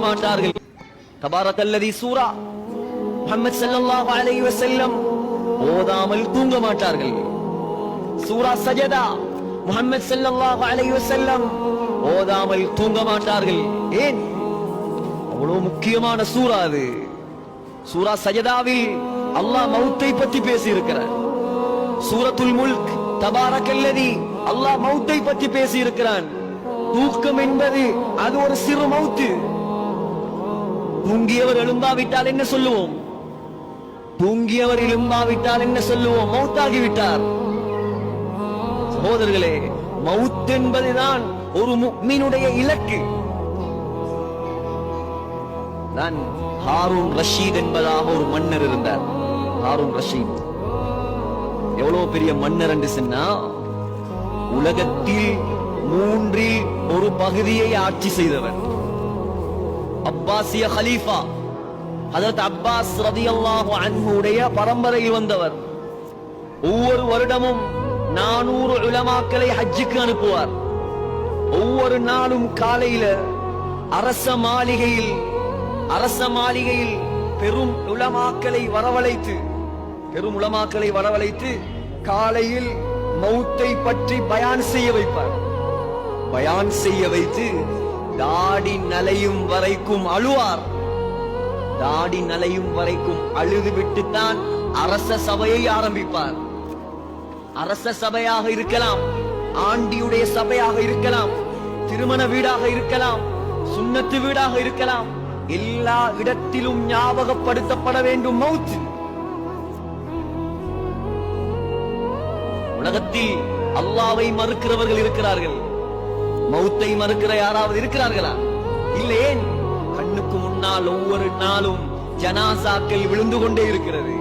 மாட்டார்கள். தபாரக்கல்லதி சூரா முஹம்மது ஸல்லல்லாஹு அலைஹி வஸல்லம் ஓதாமல் தூங்க மாட்டார்கள். சூரா சஜதா முஹம்மது ஸல்லல்லாஹு அலைஹி வஸல்லம் ஓதாமல் தூங்க மாட்டார்கள். ஏன்? அவ்வளவு முக்கியமான சூரா அது. சூரா சஜதாவில் அல்லாஹ் மௌத்தை பற்றி பேசி இருக்கிறார். சூரத்துல் முல்க் தபாரக்கல்லதி அல்லாஹ் மௌத்தை பற்றி பேசி இருக்கிறான். தூக்கம் என்பது அது ஒரு சிறு மௌத்து. தூங்கியவர் எழும்பாவிட்டால் என்ன சொல்லுவோம்? தூங்கியவர் எழும்பாவிட்டால் என்ன சொல்லுவோம்? மௌத்தாகிவிட்டார். சகோதரர்களே, மவுத் என்பதுதான் ஒரு முஃமினுடைய இலக்கு. நான் ஹாரூன் ரஷீத் என்பதாக ஒரு மன்னர் இருந்தார். ஹாரூன் ரஷீத் எவ்வளவு பெரிய மன்னர் என்று சொன்னா, உலகத்தில் 3 ஒரு பகுதியை ஆட்சி செய்தவர். அப்பாசிய ஹலீஃபா ஹஜ்ரத் அப்பாஸ் ரலியல்லாஹு அன்ஹு உடைய பரம்பரையில் வந்தவர். ஒவ்வொரு வருடமும் 400 உலமாக்களை ஹஜ்ஜுக்கு அனுப்புவார். ஒவ்வொரு நாளும் காலையில அரச மாளிகையில் பெரும் உலமாக்களை வரவழைத்து காலையில் மௌத்தை பற்றி பயான் செய்ய வைப்பார். பயான் செய்ய வைத்து தாடி நலையும் வரைக்கும் அழுவார். தாடி நலையும் வரைக்கும் அழுது விட்டுத்தான் அரச சபையை ஆரம்பிப்பார். அரச சபையாக இருக்கலாம், ஆண்டியுடைய சபையாக இருக்கலாம், திருமண வீடாக இருக்கலாம், சுன்னத்து வீடாக இருக்கலாம், எல்லா இடத்திலும் ஞாபகப்படுத்தப்பட வேண்டும் மௌத். உலகத்தில் அல்லாஹ்வை மறுக்கிறவர்கள் இருக்கிறார்கள். மௌத்தை மறுக்கிற யாராவது இருக்கிறார்களா? இல்லையே. கண்ணுக்கு முன்னால் ஒவ்வொரு நாளும் ஜனாசாக்கள் விழுந்து கொண்டே இருக்கிறது.